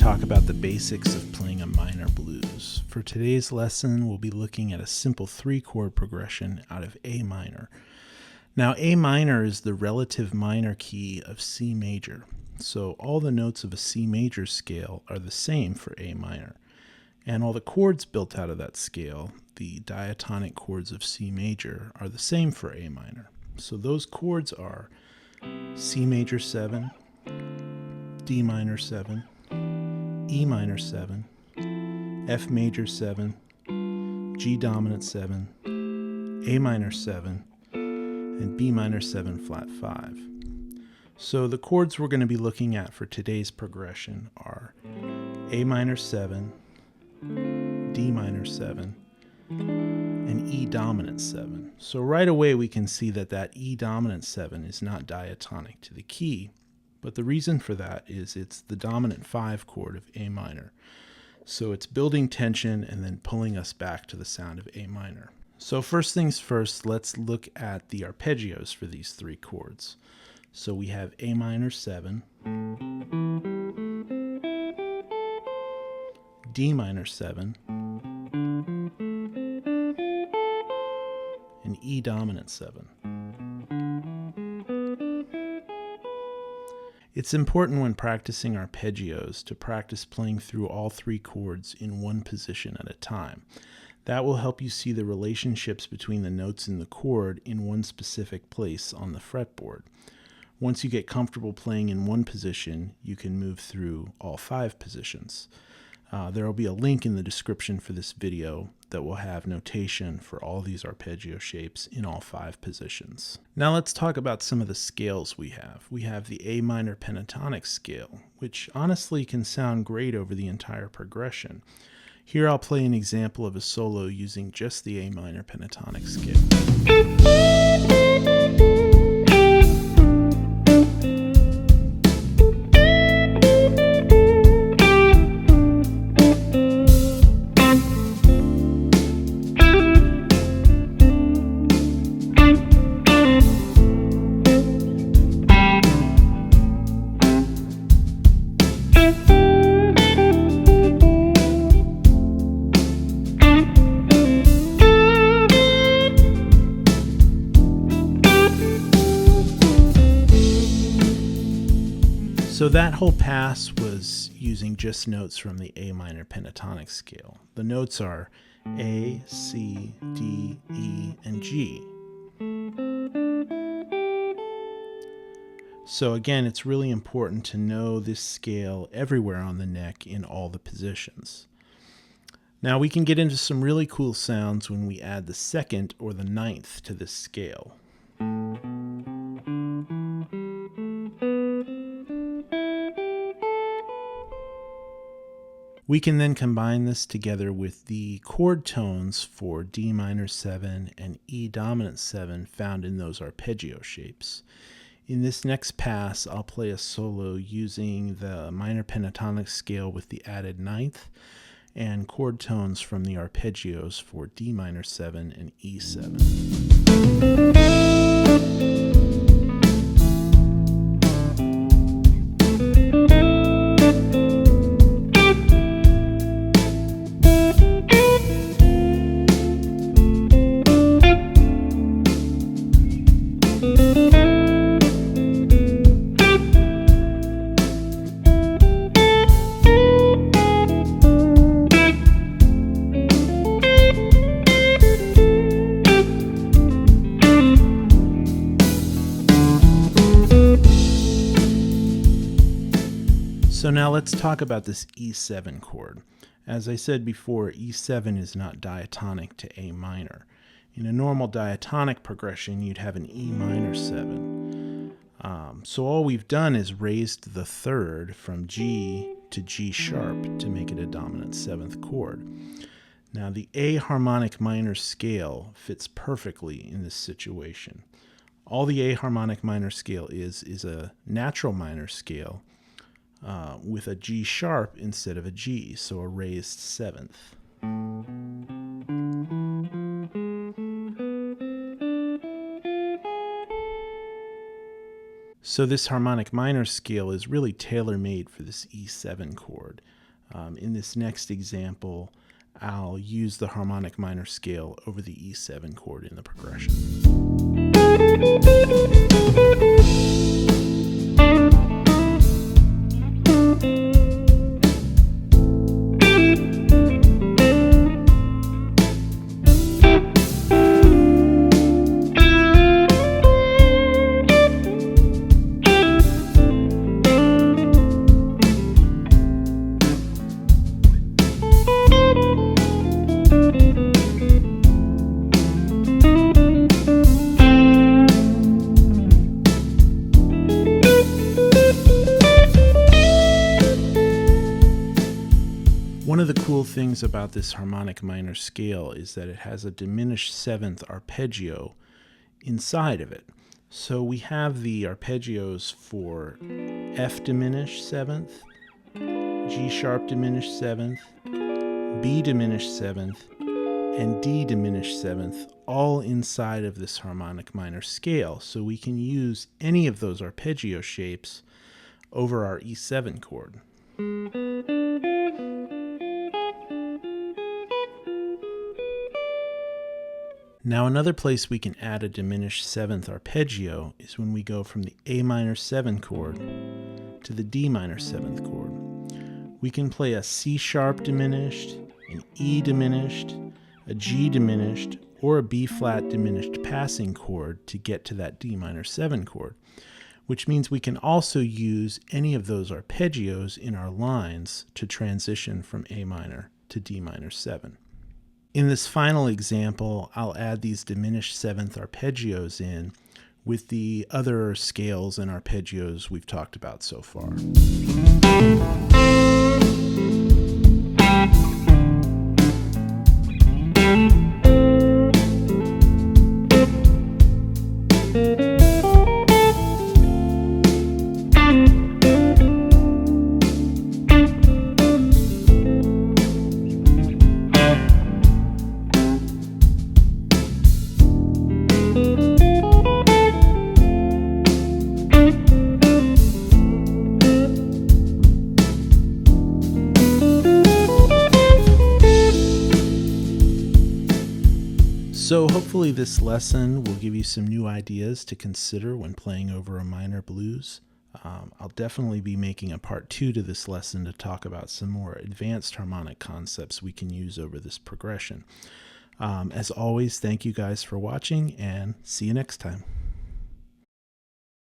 talk about the basics of playing a minor blues. For today's lesson, we'll be looking at a simple 3-chord progression out of A minor. Now, A minor is the relative minor key of C major, so all the notes of a C major scale are the same for A minor. And all the chords built out of that scale, the diatonic chords of C major, are the same for A minor. So those chords are C major 7, D minor 7, E minor 7, F major 7, G dominant 7, A minor 7, and B minor 7 flat 5. So the chords we're going to be looking at for today's progression are A minor 7, D minor 7, and E dominant 7. So right away we can see that that E dominant 7 is not diatonic to the key, but the reason for that is it's the dominant 5 chord of A minor. So it's building tension and then pulling us back to the sound of A minor. So first things first, let's look at the arpeggios for these 3 chords. So we have A minor 7, D minor 7, and E dominant 7. It's important when practicing arpeggios to practice playing through all 3 chords in one position at a time. That will help you see the relationships between the notes in the chord in one specific place on the fretboard. Once you get comfortable playing in one position, you can move through all 5 positions. There will be a link in the description for this video that will have notation for all these arpeggio shapes in all 5 positions. Now let's talk about some of the scales we have. We have the A minor pentatonic scale, which honestly can sound great over the entire progression. Here I'll play an example of a solo using just the A minor pentatonic scale. So that whole pass was using just notes from the A minor pentatonic scale. The notes are A, C, D, E, and G. So again, it's really important to know this scale everywhere on the neck in all the positions. Now we can get into some really cool sounds when we add the 2nd or the 9th to this scale. We can then combine this together with the chord tones for D minor 7 and E dominant 7 found in those arpeggio shapes. In this next pass, I'll play a solo using the minor pentatonic scale with the added 9th and chord tones from the arpeggios for D minor 7 and E 7. So now let's talk about this E7 chord. As I said before, E7 is not diatonic to A minor. In a normal diatonic progression, you'd have an E minor 7. So all we've done is raised the 3rd from G to G sharp to make it a dominant 7th chord. Now the A harmonic minor scale fits perfectly in this situation. All the A harmonic minor scale is a natural minor scale with a G sharp instead of a G, so a raised 7th. So this harmonic minor scale is really tailor-made for this E7 chord. In this next example, I'll use the harmonic minor scale over the E7 chord in the progression. One of the cool things about this harmonic minor scale is that it has a diminished seventh arpeggio inside of it. So we have the arpeggios for F diminished seventh, G sharp diminished seventh, B diminished seventh, and D diminished seventh, all inside of this harmonic minor scale. So we can use any of those arpeggio shapes over our E7 chord. Now another place we can add a diminished seventh arpeggio is when we go from the A minor 7 chord to the D minor 7th chord. We can play a C sharp diminished, an E diminished, a G diminished, or a B flat diminished passing chord to get to that D minor 7 chord, which means we can also use any of those arpeggios in our lines to transition from A minor to D minor 7. In this final example, I'll add these diminished seventh arpeggios in with the other scales and arpeggios we've talked about so far. So hopefully this lesson will give you some new ideas to consider when playing over a minor blues. I'll definitely be making a part 2 to this lesson to talk about some more advanced harmonic concepts we can use over this progression. As always, thank you guys for watching, and see you next time.